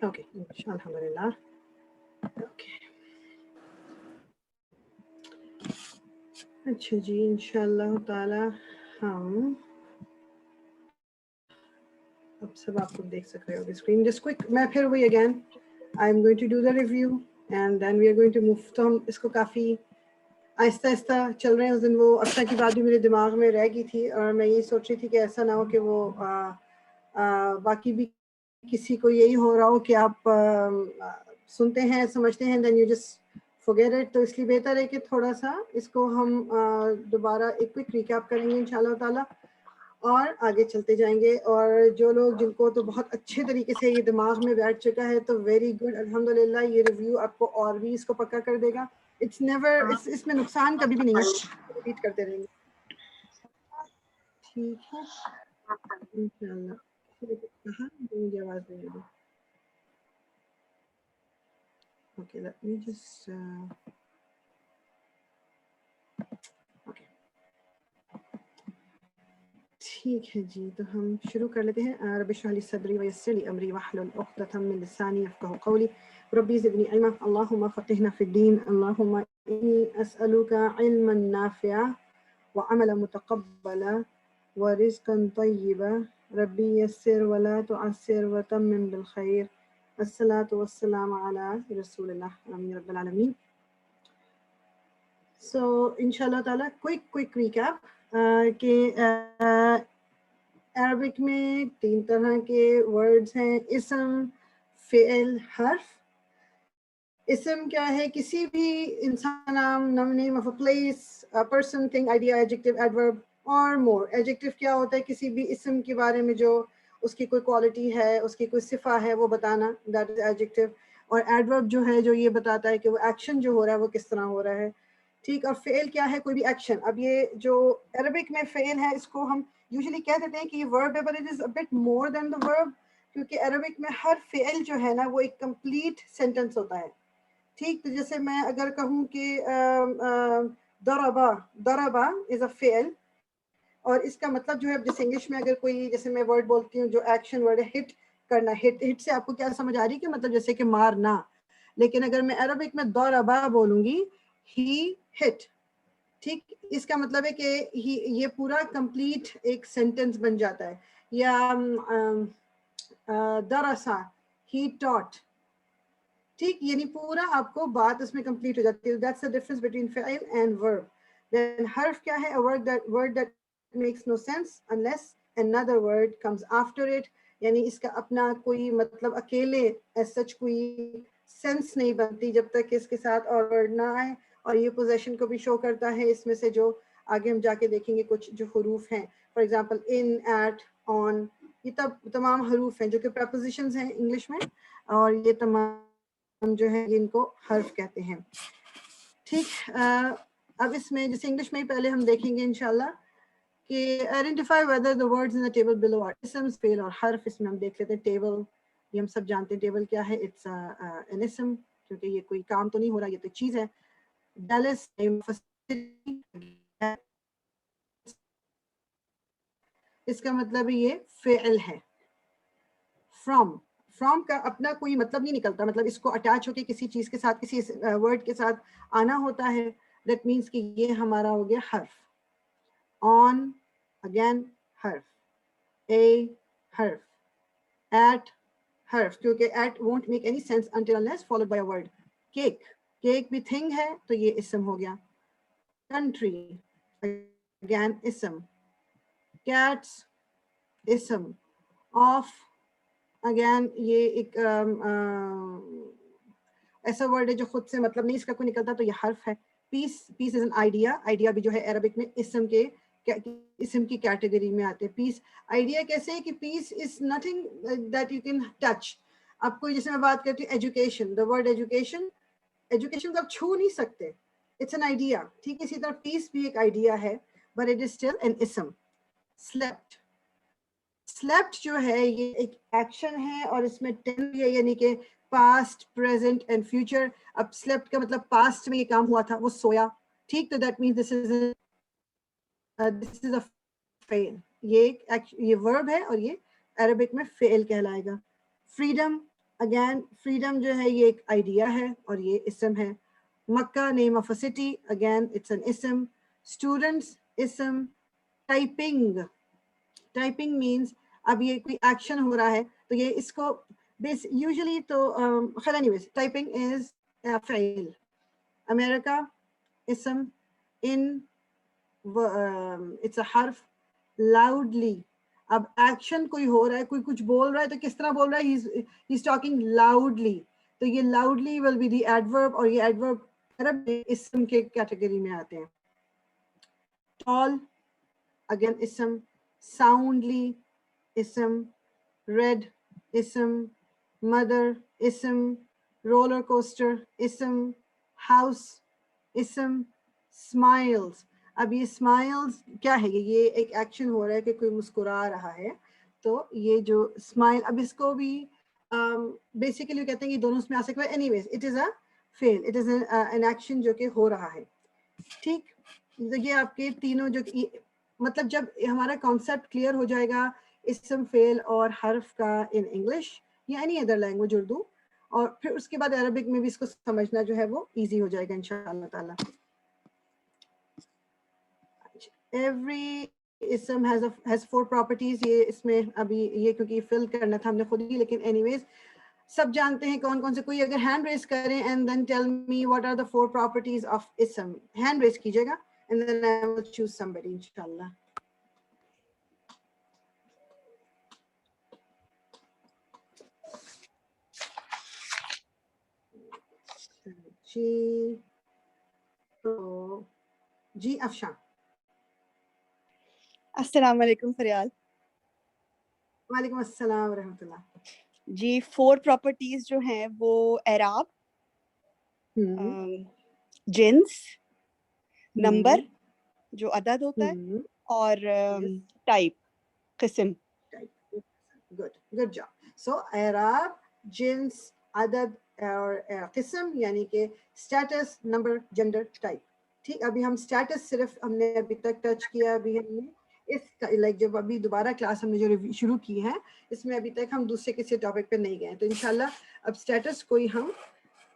Okay الحمدللہ. Okay اچھا جی انشاءاللہ تعالی ہم اب سب آپ کو دیکھ سک رہے ہو اسکرین. جسٹ کوئک میں پھر وہی again I am going to do the review and then we are going to move. تو ہم اس کو کافی آہستہ آہستہ چل رہے ہیں. اس دن وہ افسا کی بات بھی میرے دماغ میں رہ گئی تھی اور میں یہ سوچ رہی تھی کہ ایسا نہ ہو کہ وہ باقی بھی کسی کو یہی ہو رہا ہو کہ آپ سنتے ہیں سمجھتے ہیں then you just forget it. تو اس لیے بہتر ہے کہ تھوڑا سا اس کو ہم دوبارہ ایک کوئک ریکیپ کریں گے انشاءاللہ تعالیٰ اور آگے چلتے جائیں گے. اور جو لوگ جن کو تو بہت اچھے طریقے سے یہ دماغ میں بیٹھ چکا ہے تو ویری گڈ الحمدللہ. یہ ریویو آپ کو اور بھی اس کو پکا کر دے گا. اٹس نیور اس میں نقصان کبھی بھی نہیں ہے. ریپیٹ کرتے رہیں گے ٹھیک ہے انشاءاللہ. کہاں مجھے آواز دے دو. Okay let me just okay ٹھیک ہے جی. تو ہم شروع کر لیتے ہیں. رب اشرح لی صدری ویسر لی امری واحلل عقدۃ من لسانی یفقهوا قولی ربی زدنی علما اللهم فقهنا فی الدین اللهم انی اسألک علما نافعا وعملا متقبلا ورزقا طیبا ربی یسر ولا تعسر وتمم بالخیر الصلاۃ والسلام علی رسول اللہ آمین رب العالمین. سو انشاءاللہ تعالیٰ کوئک ریکیپ کہ عربک میں 3 طرح کے ورڈز ہیں: اسم، فعل، حرف. اسم کیا ہے؟ کسی بھی انسان نام، نیم of a place, person, thing, idea, adjective, adverb اور مور. ایڈجیکٹو کیا ہوتا ہے؟ کسی بھی اسم کے بارے میں جو اس کی کوئی کوالٹی ہے، اس کی کوئی صفہ ہے وہ بتانا، دیٹ از ایڈجیکٹو. اور ایڈورب جو ہے جو یہ بتاتا ہے کہ وہ ایکشن جو ہو رہا ہے وہ کس طرح ہو رہا ہے. ٹھیک. اور فعل کیا ہے؟ کوئی بھی ایکشن. اب یہ جو عربک میں فعل ہے اس کو ہم یوزلی کہہ دیتے ہیں کہ یہ ورب ہے، but it is a bit more than the verb, کیونکہ عربک میں ہر فعل جو ہے نا وہ ایک کمپلیٹ سینٹینس ہوتا ہے. ٹھیک. تو جیسے میں اگر کہوں کہ ضربا، ضربا از اے فعل، اور اس کا مطلب جو ہے جیسے انگلش میں اگر کوئی جیسے میں ورڈ بولتی ہوں جو ایکشن ورڈ ہے ہٹ کرنا، ہٹ سے آپ کو کیا سمجھ آ رہی ہے کہ مطلب جیسے کہ مارنا. لیکن اگر میں عربک میں ضربا بولوں گی ہی ہٹ، ٹھیک، اس کا مطلب ہے کہ یہ پورا کمپلیٹ ایک سینٹینس بن جاتا ہے. یا درسا، ہی ٹاٹ، ٹھیک، یعنی پورا آپ کو بات اس میں کمپلیٹ ہو جاتی ہے. دیٹس the difference between فعل and verb. Then حرف کیا ہے؟ a word that makes no sense unless another word comes after it. یعنی اس کا اپنا کوئی مطلب اکیلے as such کوئی سینس نہیں بنتی جب تک کہ اس کے ساتھ اور ورڈ نہ آئے. اور یہ پوزیشن کو بھی شو کرتا ہے اس میں سے جو آگے ہم جا کے دیکھیں گے کچھ جو حروف ہیں. فار ایگزامپل ان، ایٹ، آن، یہ تمام حروف ہیں جو کہ پریپوزیشنز ہیں انگلش میں، اور یہ تمام ہم جو ہے ان کو حرف کہتے ہیں. ٹھیک. اب اس میں جیسے انگلش میں پہلے ہم دیکھیں گے انشاءاللہ کہ identify weather the words in the table below are isms، فعل اور حرف. اس میں ہم دیکھ لیتے ہیں ٹیبل. یہ ہم سب جانتے ہیں ٹیبل کیا ہے. اٹس an اسم، کیونکہ یہ کوئی کام تو نہیں ہو رہا، یہ تو چیز ہے. ڈیلس، اس کا مطلب یہ فعل ہے. فرام کا اپنا کوئی مطلب نہیں نکلتا، مطلب اس کو اٹیچ ہو کے کسی چیز کے ساتھ، کسی ورڈ کے ساتھ آنا ہوتا ہے. دیٹ مینس کہ یہ ہمارا ہو گیا حرف. آن اگین حرف، اے حرف، ایٹ حرف، کیونکہ at won't make any sense until unless followed by a word. Cake بھی تھنگ ہے تو یہ اسم ہو گیا. کنٹری اگین اسم. کیٹس اسم. آف اگین یہ ایک ایسا ورڈ ہے جو خود سے مطلب نہیں اس کا کوئی نکلتا تو یہ حرف ہے. پیس از این آئیڈیا. آئیڈیا بھی جو ہے عربک میں اسم کی کیٹیگری میں آتے ہیں. پیس آئیڈیا کیسے ہے کہ peace is nothing that you can touch. آپ کو جیسے میں بات کرتی ہوں ایجوکیشن، دا ورڈ ایجوکیشن کو آپ چھو نہیں سکتے. It's an idea. ٹھیک. اسی طرح پیس بھی ایک آئیڈیا ہے but it is still an اسم. سلیپٹ جو ہے یہ ایک ایکشن ہے اور اس میں ٹین ہے، یعنی کہ پاسٹ، پریزنٹ اینڈ فیوچر. اب سلیپٹ کا مطلب پاسٹ میں یہ کام ہوا تھا، وہ سویا. ٹھیک. تو دیٹ مینس دس از اے فعل. یہ ورب ہے اور یہ عربک میں فعل کہلائے گا. فریڈم اگین فریڈم جو ہے یہ ایک آئیڈیا ہے اور یہ اسم ہے. Makkah name of a city, again it's an اسم. اسٹوڈنٹس اسم. ٹائپنگ مینس اب یہ کوئی ایکشن ہو رہا ہے تو یہ اس کو یوزلی تو خیر اینی ویز ٹائپنگ از فعل. امریکہ اسم. ان اٹس اے حرف. لاؤڈلی اب ایکشن کوئی ہو رہا ہے, کوئی کچھ بول رہا ہے تو کس طرح بول رہا ہے, ہی از ٹاکنگ لاؤڈلی, تو یہ loudly will be the adverb, اور یہ ایڈورب عرب میں اسم کے کیٹیگری میں آتے ہیں. ٹال اگین اسم. ساؤنڈلی اسم. ریڈ اسم. مدر اسم. رولر کوسٹر اسم. ہاؤس اسم. اسمائلز, اب یہ اسمائلز کیا ہے, یہ ایک ایکشن ہو رہا ہے کہ کوئی مسکرا رہا ہے, تو یہ جو اسمائل اب اس کو بھی بیسیکلی کہتے ہیں کہ دونوں اس میں آ سکتا ہے. Anyways it is a فیل, اٹ از این ایکشن جو کہ ہو رہا ہے. ٹھیک, تو یہ آپ کے تینوں جو مطلب جب ہمارا کانسیپٹ کلیئر ہو جائے گا اسم فعل اور حرف کا ان انگلش یا اینی ادر لینگویج اردو, اور پھر اس کے بعد عربک میں بھی اس کو سمجھنا جو ہے وہ ایزی ہو جائے گا انشاءاللہ تعالی. Every ism has 4 properties. یہ اس میں ابھی یہ کیونکہ فل کرنا تھا ہم نے خود ہی, لیکن اینی ویز سب جانتے ہیں کون کون سے. کوئی اگر ہینڈ ریز کریں and then tell me what are the 4 properties of ism. Hand raise کیجیے گا and then I will choose somebody انشاءاللہ. جی تو جی افشاں. السلام علیکم فریال. وعلیکم السلام ورحمۃ اللہ. جی 4 پراپرٹیز جو ہیں وہ اعراب, جنس, نمبر جو عدد ہوتا ہے, اور ٹائپ قسم. Good job. سو اعراب, جنس, عدد اور قسم یعنی کہ اسٹیٹس, نمبر, جنڈر, ٹائپ. ٹھیک, ابھی ہم اسٹیٹس صرف ہم نے ابھی تک ٹچ کیا. ابھی ہم نے اس لائک جب ابھی دوبارہ کلاس ہم نے جو شروع کی ہے اس میں ابھی تک ہم دوسرے کسی ٹاپک پہ نہیں گئے, تو انشاءاللہ اب اسٹیٹس کوئی ہم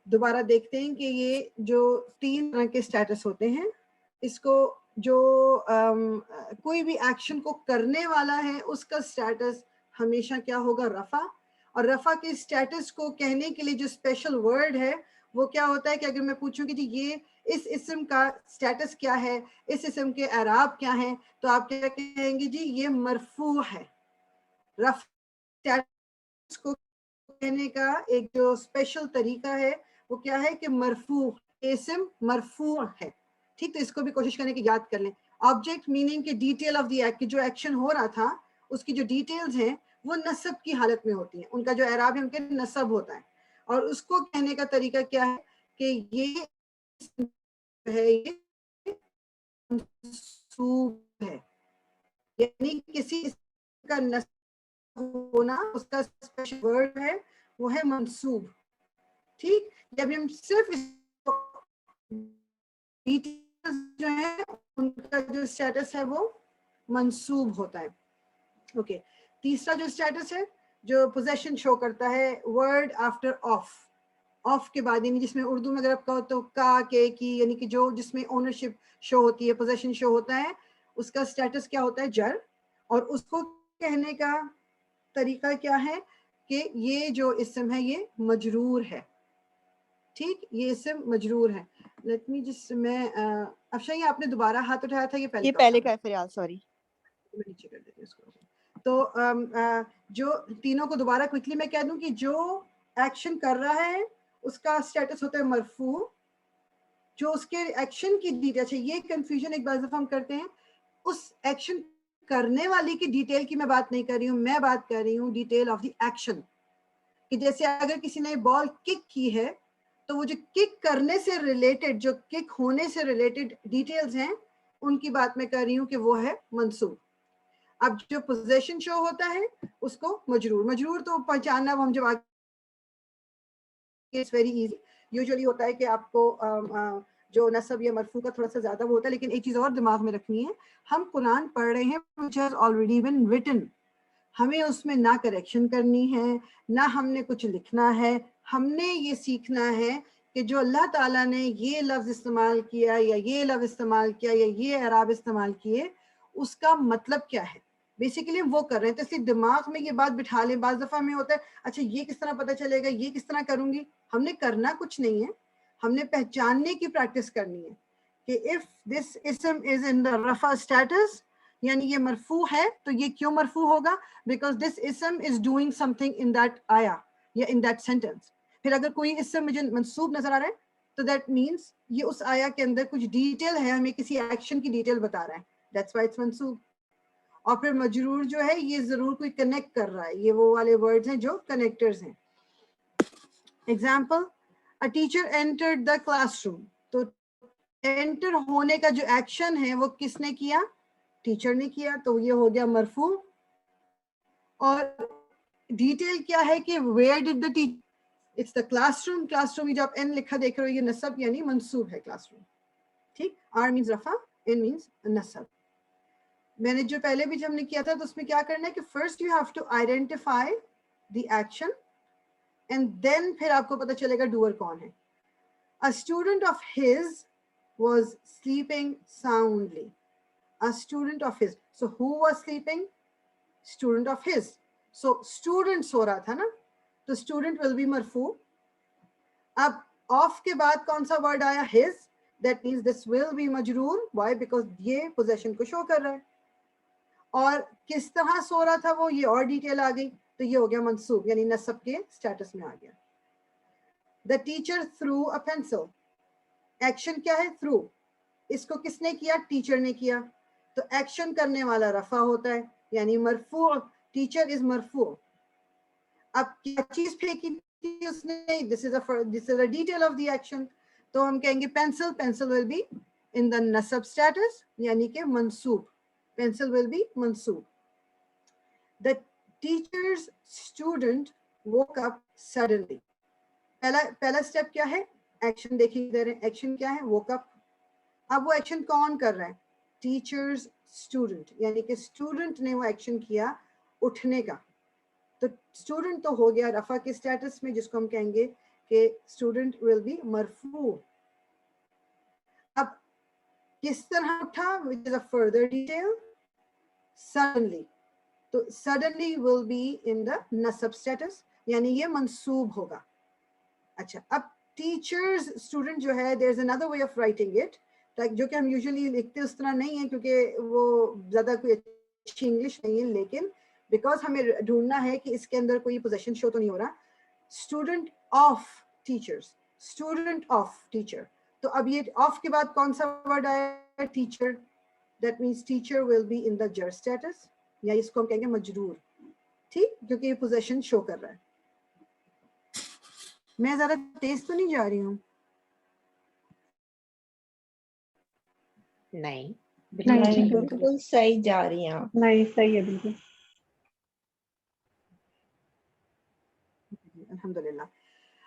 دوبارہ دیکھتے ہیں کہ یہ جو 3 طرح کے اسٹیٹس ہوتے ہیں, اس کو جو کوئی بھی ایکشن کو کرنے والا ہے اس کا اسٹیٹس ہمیشہ کیا ہوگا, رفع. اور رفع کے اسٹیٹس کو کہنے کے لیے جو اسپیشل ورڈ ہے وہ کیا ہوتا ہے کہ اگر میں پوچھوں کہ جی یہ اس اسم کا اسٹیٹس کیا ہے, اس اسم کے اعراب کیا ہیں, تو آپ کیا کہیں گے, جی یہ مرفوع ہے. رفع اسٹیٹس کو کہنے کا ایک جو اسپیشل طریقہ ہے وہ کیا ہے کہ مرفوع, اسم مرفوع ہے. ٹھیک, تو اس کو بھی کوشش کرنے کی یاد کر لیں. آبجیکٹ میننگ کے ڈیٹیل آف دی ایکٹ, جو ایکشن ہو رہا تھا اس کی جو ڈیٹیلز ہیں وہ نصب کی حالت میں ہوتی ہیں, ان کا جو اعراب ہے ان کے نصب ہوتا ہے. اور اس کو کہنے کا طریقہ کیا ہے کہ یہ ہے, یہ منصوب ہے, یعنی کسی کا نصب ہونا اس کا اسپیشل ورڈ ہے وہ ہے منصوب. ٹھیک, جب ہم صرف ڈیٹیلز جو ہیں ان کا جو اسٹیٹس ہے وہ منصوب ہوتا ہے. اوکے, تیسرا جو اسٹیٹس ہے جو پوزیشن شو کرتا ہے, ورڈ آفٹر آف. آف کے بعد یعنی جس میں اردو میں اگر آپ کہو تو کا, کے, کی, یعنی کہ جو جس میں اونرشپ شو ہوتی ہے, پوزیشن شو ہوتا ہے, اس کا اسٹیٹس کیا ہوتا ہے, جر. اور اس کو کہنے کا طریقہ کیا ہے کہ یہ جو اسم ہے یہ مجرور ہے. ٹھیک, یہ اسم مجرور ہے. لیٹ می جس میں افشاں یہ آپ نے دوبارہ ہاتھ اٹھایا تھا, یہ پہلے کا ہے فریال, سوری. نیچے کر دیتے ہیں اس کو. تو جو تینوں کو دوبارہ کوئکلی میں کہہ دوں کہ جو ایکشن کر رہا ہے اس کا اسٹیٹس ہوتا ہے مرفوع. جو اس کے ایکشن کی ڈیٹیل ہے, یہ کنفیوژن ایک بار ہم کرتے ہیں, اس ایکشن کرنے والی کی ڈیٹیل کی میں بات نہیں کر رہی ہوں, میں بات کر رہی ہوں ڈیٹیل آف دی ایکشن. کہ جیسے اگر کسی نے بال کک کی ہے تو وہ جو کک کرنے سے ریلیٹڈ, جو کک ہونے سے ریلیٹڈ ڈیٹیلز ہیں ان کی بات میں کر رہی ہوں کہ وہ ہے منصوب. اب جو پوزیشن شو ہوتا ہے اس کو مجرور. مجرور تو پہچاننا ہم جب آگے اٹس ویری ایزی. یوزلی ہوتا ہے کہ آپ کو جو نصب یا مرفوع کا تھوڑا سا زیادہ وہ ہوتا ہے, لیکن ایک چیز اور دماغ میں رکھنی ہے, ہم قرآن پڑھ رہے ہیں which has already been written. ہمیں اس میں نہ کریکشن کرنی ہے نہ ہم نے کچھ لکھنا ہے. ہم نے یہ سیکھنا ہے کہ جو اللہ تعالیٰ نے یہ لفظ استعمال کیا یا یہ لفظ استعمال کیا یا یہ اعراب استعمال کیے اس کا مطلب کیا ہے. بیسیکلی وہ کر رہے ہیں. تو اس لیے دماغ میں یہ بات بٹھا لیں. بعض دفعہ میں ہوتا ہے اچھا یہ کس طرح پتہ چلے گا, یہ کس طرح کروں گی. ہم نے کرنا کچھ نہیں ہے, ہم نے پہچاننے کی پریکٹس کرنی ہے کہ if this ism is in the رفع status یعنی یہ مرفوع ہے تو یہ کیوں مرفوع ہوگا, because this ism is doing something in that آیا یا in that sentence. پھر اگر کوئی اسم مجھے منصوب نظر آ رہا ہے تو that means یہ اس آیا کے اندر کچھ ڈیٹیل ہے, ہمیں کسی ایکشن کی ڈیٹیل بتا رہا ہے, that's why it's منصوب. اور پھر مجرور جو ہے یہ ضرور کوئی کنیکٹ کر رہا ہے, یہ وہ والے ورڈز ہیں جو کنیکٹرز ہیں. Example, a teacher entered the classroom. تو انٹر ہونے کا جو ایکشن ہے وہ کس نے کیا, ٹیچر نے کیا, تو یہ ہو گیا مرفوع. اور ڈیٹیل کیا ہے کہ where did the teacher, it's the classroom. classroom جو آپ n لکھا دیکھ رہے ہو یہ نصب یعنی منصوب ہے classroom. ٹھیک, r means رفع, n means نصب. میں نے جو پہلے بھی جب ہم نے کیا تھا تو اس میں کیا کرنا ہے کہ first you have to identify the action and then پھر آپ کو پتہ چلے گا doer کون ہے. A student of his was sleeping soundly. A student of his. So who was sleeping? Student of his. So student سو رہا تھا نا, تو student will be مرفوع. اب of کے بعد کون سا word آیا, his. That means this will be مجرور. Why? Because یہ possession کو show کر رہا ہے. اور کس طرح سو رہا تھا وہ, یہ اور ڈیٹیل آ گئی, تو یہ ہو گیا منصوب یعنی نصب کے سٹیٹس میں آ گیا. The teacher threw a pencil. Action کیا ہے, through. اس کو کس نے کیا, ٹیچر نے کیا, تو ایکشن کرنے والا رفع ہوتا ہے یعنی مرفوع. ٹیچر از مرفوع. اب کیا چیز پھینکی تھی اس نے, this is a detail of the action. تو ہم کہیں گے pencil, pencil will be in the nasab status یعنی کہ منصوب. pencil will be منصوب. The teacher's student woke up suddenly. پہلا اسٹیپ کیا ہے, ایکشن دیکھیے ادھر, ایکشن کیا ہے, woke up. اب وہ ایکشن کون کر رہا ہے, ٹیچرز اسٹوڈنٹ, یعنی کہ اسٹوڈنٹ نے وہ ایکشن کیا اٹھنے کا. تو اسٹوڈنٹ تو ہو گیا رفع کے اسٹیٹس میں جس کو ہم کہیں گے کہ اسٹوڈنٹ ول بی مرفوع. اب کس طرح اٹھا, which is a further detail. suddenly. تو suddenly will be in the nasab status یعنی یہ منصوب ہوگا. اچھا, اب ٹیچرز اسٹوڈنٹ جو ہے there is another way of writing it جو کہ ہم یوزلی لکھتے اس طرح نہیں ہے کیونکہ وہ زیادہ کوئی اچھی انگلش نہیں ہے, لیکن بیکاز ہمیں ڈھونڈنا ہے کہ اس کے اندر کوئی پوزیشن شو تو نہیں ہو رہا. Student of teachers, student of teacher. تو اب یہ آف کے بعد کون سا ورڈ آیا, teacher. That means teacher will be in the جر اسٹیٹس یا اس کو ہم کہیں گے مجرور. ٹھیک, کیونکہ یہ پوزیشن شو کر رہا ہے. میں زیادہ تیز تو نہیں جا رہی ہوں. نہیں بالکل صحیح جا رہی ہیں. نہیں صحیح ہے بالکل. Alhamdulillah.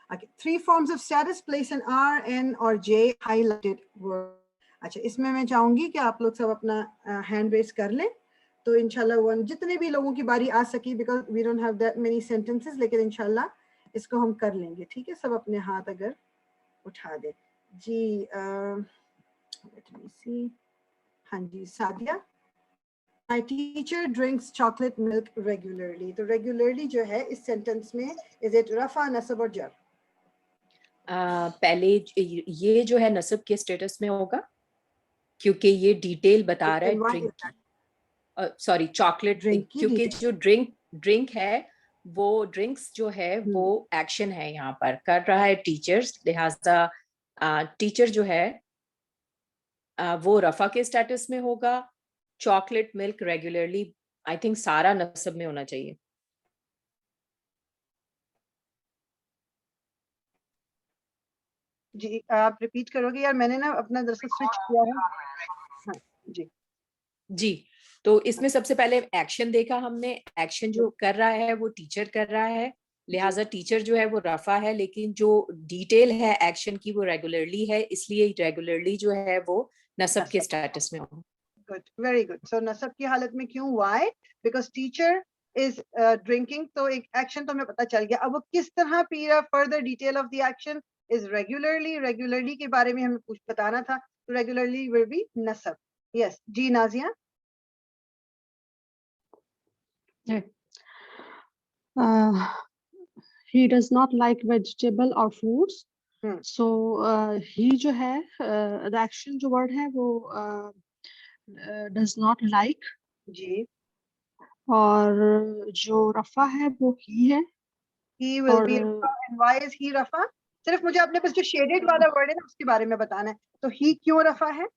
Okay, 3 forms of status, place an R, N or J highlighted word. اچھا, اس میں چاہوں گی کہ آپ لوگ سب اپنا ہینڈ ریز کر لیں تو انشاءاللہ جتنے بھی لوگوں کی باری آ سکی, because we don't have that many sentences, لیکن انشاءاللہ اس کو ہم کر لیں گے. ٹھیک ہے, سب اپنے ہاتھ اگر اٹھا دیں. جی لیٹ می سی. ہاں جی, Sadia. My teacher drinks chocolate milk regularly. تو regularly جو ہے اس سینٹنس میں is it رفع, نصب اور جر؟ پہلے یہ جو ہے نصب کے سٹیٹس میں ہوگا کیونکہ یہ ڈیٹیل بتا رہا ہے ڈرنک کی, سوری چاکلیٹ, کیونکہ جو ڈرنک ہے وہ ڈرنکس جو ہے وہ ایکشن ہے یہاں پر کر رہا ہے ٹیچرز, لہٰذا ٹیچر جو ہے وہ رفع کے سٹیٹس میں ہوگا. Chocolate milk regularly I think سارا نصب میں ہونا چاہیے. جی آپ ریپیٹ کرو گے یار, میں نے نا اپنا دراصل سوئچ کیا ہے. ہاں جی جی, تو اس میں سب سے پہلے ایکشن دیکھا ہم نے, ایکشن جو کر رہا ہے وہ ٹیچر کر رہا ہے, لہٰذا ٹیچر جو ہے وہ رفع ہے, لیکن جو ڈیٹیل ہے ایکشن کی وہ ریگولرلی ہے, اس لیے ریگولرلی جو ہے وہ نصب کے سٹیٹس میں ہو. Good, very good. So nasab کی حالت میں کیوں, why? Because teacher is drinking, تو ایک ایکشن تو ہمیں پتہ چل گیا. اب وہ کس طرح پی رہا, further detail of the action is regularly کے بارے میں ہمیں کچھ بتانا تھا. Regularly will be nasab. Yes, G Nazia. He does not like vegetable or fruits. So he جو ہے the action جو word ہے وہ does not like. جی. اور جو رفع ہے وہ he ہے. He will be rafa. And why is he rafa? صرف مجھے اپنے پاس جو shaded والا word ہے نا اس کے بارے میں بتانا ہے. تو he کیوں رفع ہے؟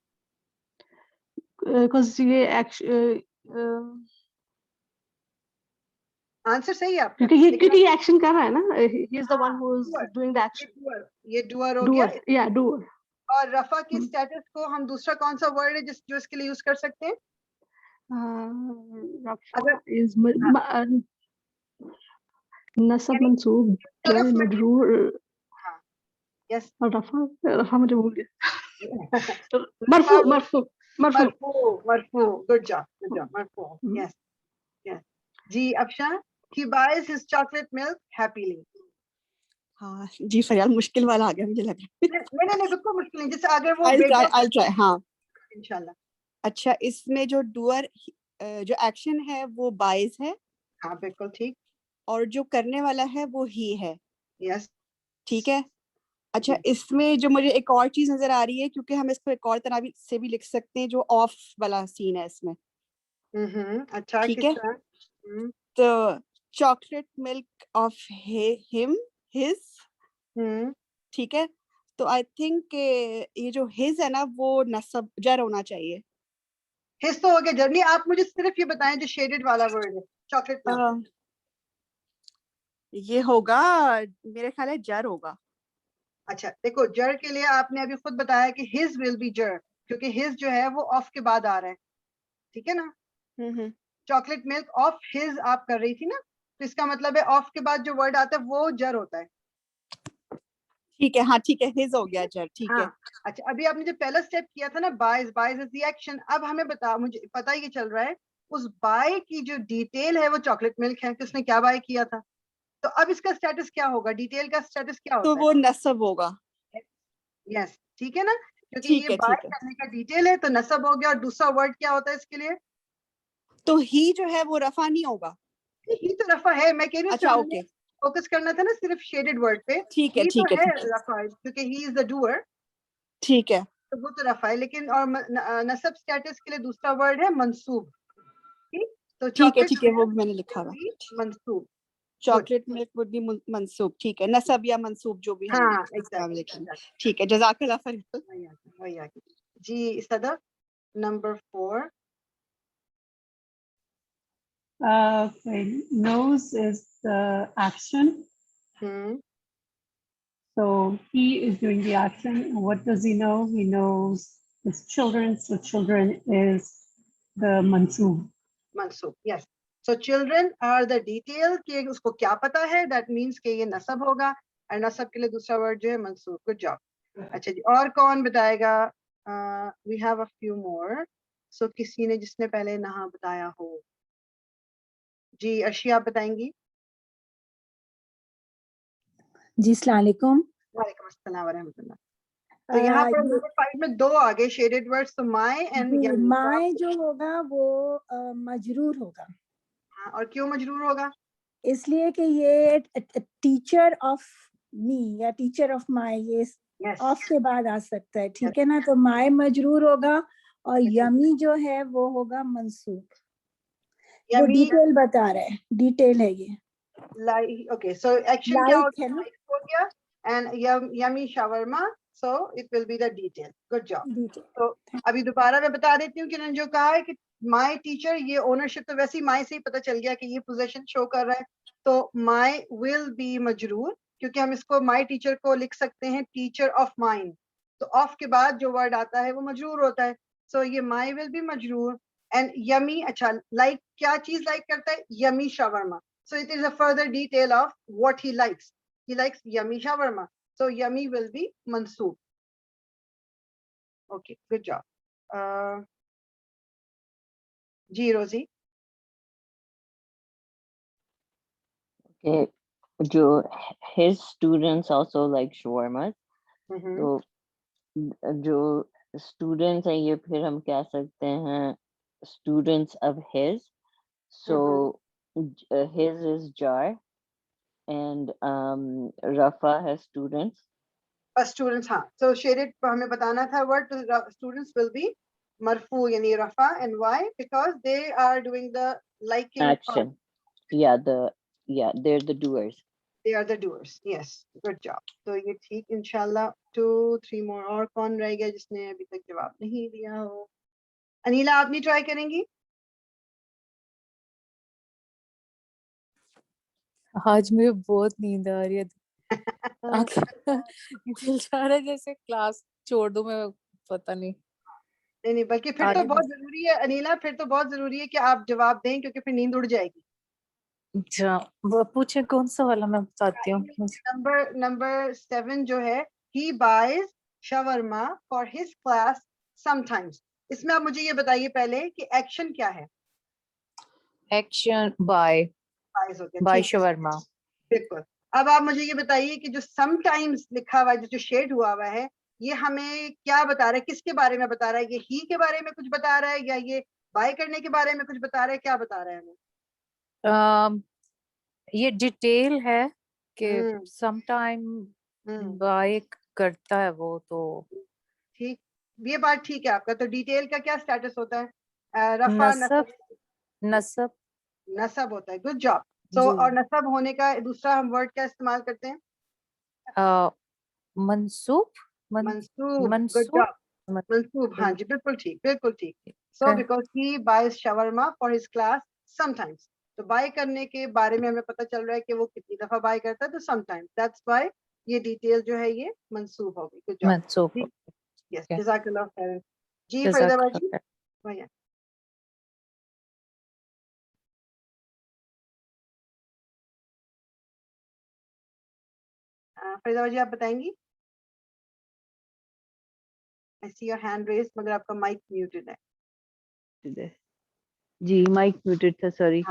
because یہ آنسر صحیح ہے آپ کا. کیونکہ یہ ایکشن کر رہا ہے نا. he is the one who is doing the action. یہ doer ہو گیا. yeah, doer. اور رفع کی اسٹیٹس کو ہم دوسرا کون سا ورڈ ہے جو اس کے لیے یوز کر سکتے ہیں؟ نصب منصوب جر مجرور. یس. رفع مجھے بھول گیا. مرفوع. Good job. مرفوع. Yes. G Afshan. He buys his chocolate milk happily. ہاں جی فریال مشکل والا آ گیا مجھے لگ رہا ہے. نہیں بالکل مشکل نہیں. جیسے اگر وہ I'll try. ہاں انشاءاللہ. اچھا اس میں جو ڈوئر جو ایکشن ہے وہ بائز ہے. ہاں بالکل ٹھیک. اور جو کرنے والا ہے وہ ہی ہے. یس. ٹھیک ہے. اچھا اس میں جو مجھے ایک اور چیز نظر آ رہی ہے کیونکہ ہم اس کو ایک اور طرح سے بھی لکھ سکتے ہیں جو آف والا سین ہے اس میں. اچھا ٹھیک ہے. تو چاکلیٹ ملک آف ہم ہز. ٹھیک ہے. تو آئی تھنک یہ جو ہز ہے نا وہ نصب جر ہونا چاہیے. ہز تو ہو گیا جر. نہیں آپ مجھے صرف یہ بتائیں جو شیڈڈ والا ورڈ ہے چاکلیٹ ملک. یہ ہوگا میرے خیال ہے جر ہوگا. اچھا دیکھو جر کے لیے آپ نے ابھی خود بتایا کہ his will be جر کیونکہ his جو ہے وہ آف کے بعد آ رہا ہے. ٹھیک ہے نا. چاکلیٹ ملک آف his آپ کر رہی تھی نا تو اس کا مطلب ہے آف کے بعد جو ورڈ آتا ہے وہ جر ہوتا ہے. ٹھیک ہے. ہاں ٹھیک ہے his ہو گیا جر. ٹھیک ہے. اچھا ابھی آپ نے جو پہلا اسٹیپ کیا تھا نا بائز از دی ایکشن. اب ہمیں مجھے پتا یہ چل رہا ہے اس بائی کی جو ڈیٹیل ہے وہ چاکلیٹ ملک ہے کہ اس نے کیا بائی کیا تھا. تو اب اس کا اسٹیٹس کیا ہوگا؟ ڈیٹیل کا اسٹیٹس کیا ہوتا ہے؟ تو وہ نصب ہوگا. یس ٹھیک ہے نا کیونکہ ٹھیک یہ ہے. بائی کرنے کا ڈیٹیل ہے تو نصب ہو گیا. اور دوسرا ورڈ کیا ہوتا ہے اس کے لیے؟ تو ہی جو ہے وہ رفع نہیں ہوگا. ہی تو رفع ہے. میں کہہ رہی ہوں اچھا اوکے فوکس کرنا تھا نا صرف شیڈڈ ورڈ پہ. ٹھیک ہے. ہی تو ٹھیک ہے ہے. رفع کیونکہ ہی از دا ڈوئر. ٹھیک ہے. تو وہ تو رفع ہے لیکن اور نصب اسٹیٹس کے لیے دوسرا ورڈ ہے منصوب. تو ٹھیک ہے. چاکلیٹ ٹھیک ہے وہ میں نے لکھا ہوا. منصوب. چاکلیٹ ملک وڈ بی منصوب. ٹھیک ہے. نصب یا منصوب جو بھی ہم لکھیں. ٹھیک ہے. جزاک اللہ خیر. جی صدف number 4. Knows is the action. So he is doing the action. What does he know? He knows his children. So children is the mansoob. Mansoob, yes. So children are the detail کہ اس کو کیا پتا ہے. That means کہ یہ نصب ہوگا. اور نصب کے لیے دوسرا ورڈ جو ہے منصوب. Good job. اچھا جی اور کون بتائے گا؟ We have a few more. So کسی نے جس نے پہلے نہ بتایا ہو. جی ارشی آپ بتائیں گی. جی السلام علیکم. وعلیکم السلام ورحمۃ اللہ. تو یہاں پر نمبر 5 میں 2 آگے شیڈڈ ورڈز. تو مائی اینڈ مائی جو ہوگا وہ مجرور ہوگا. اور کیوں مجرور ہوگا؟ اس لیے کہ یہ ٹیچر آف می یا ٹیچر آف مائی یہ آف کے بعد آ سکتا ہے. ٹھیک ہے نا. تو مائی مجرور ہوگا اور یمی جو ہے وہ ہوگا منصوب. وہ ڈیٹیل بتا رہا ہے. ڈیٹیل ہے یہ. Okay, so action کیا ہو گیا and yummy shawarma, so it will be the detail. Good job. تو ابھی دوبارہ میں بتا دیتی ہوں کہ انہوں نے جو کہا ہے کہ my teacher یہ اونرشپ تو ویسے ہی my سے ہی پتہ چل گیا کہ یہ پوزیشن شو کر رہا ہے. تو my will be مجرور کیونکہ ہم اس کو my teacher کو لکھ سکتے ہیں teacher of mine. تو off کے بعد جو ورڈ آتا ہے وہ مجرور ہوتا ہے. so یہ my will be مجرور and yummy. اچھا like کیا چیز like کرتا ہے؟ yummy shawarma. So it is a further detail of what he likes. He likes yummy shawarma. So yummy will be mansoob. Okay, good job. Ji Rosie. کہ جو his students also like shawarmas, تو جو students ہیں یہ پھر ہم کہہ سکتے ہیں students of his. So his is jar and Rafa has students. Students, ہاں. So shaded ہمیں بتانا تھا word students will be مرفوع یعنی رفع, and why? Because they are doing the liking action. They're the doers. They are the doers. Yes, good job. تو یہ ٹھیک انشاءاللہ. 2-3 more. اور کون رہ گیا جس نے ابھی تک جواب نہیں دیا ہو؟ انیلا آپ نہیں ٹرائی کریں گی؟ آج مجھے بہت نیند آ رہی ہے. دل چاہ رہا ہے جیسے کلاس چھوڑ دوں میں, پتہ نہیں. نہیں بلکہ پھر تو بہت ضروری ہے انیلا, پھر تو بہت ضروری ہے کہ آپ جواب دیں کیونکہ پھر نیند اڑ جائے گی. اچھا وہ پوچھے کون سا والا, میں بتاتی ہوں. نمبر 7 جو ہے, he buys shawarma for his class sometimes. اس میں آپ مجھے یہ بتائیے پہلے کہ ایکشن کیا ہے؟ ایکشن بائی شاورما. بالکل. اب آپ مجھے یہ بتائیے کہ جو سم ٹائمز لکھا ہوا ہے, جو شیڈ ہوا ہوا ہے, یہ ہمیں کیا بتا رہا ہے, کس کے بارے میں بتا رہا ہے؟ یہ ہی کے بارے میں کچھ بتا رہا ہے یا یہ بائی کرنے کے بارے میں کچھ بتا رہا ہے؟ کیا بتا رہا ہے ہمیں؟ یہ ڈیٹیل ہے کہ سم ٹائم بائی کرتا ہے وہ. تو ٹھیک, یہ بات ٹھیک ہے آپ کا. تو ڈیٹیل کا کیا سٹیٹس ہوتا ہے؟ رفع نصب ہوتا ہے. Good job. سو اور نصب ہونے کا دوسرا ہم ورڈ کیا استعمال کرتے ہیں؟ منصوب. Good job. منصوب, ہاں جی بالکل ٹھیک, بالکل ٹھیک. So because he buys shawarma for his class sometimes. تو بائی کرنے کے بارے میں ہمیں پتہ چل رہا ہے کہ وہ کتنی دفعہ بائی کرتا ہے, تو سم ٹائمس. دیٹس وائی یہ ڈیٹیل جو ہے یہ منصوب ہو گئی. Good job. منصوب. یس, جزاک اللہ خیر. جی فریدہ باجی بھیا. فریدہ باجی آپ بتائیں گی؟ I see your hand raised, مگر آپ کا مائک میوٹڈ ہے. جی مائک میوٹڈ تھا, sorry.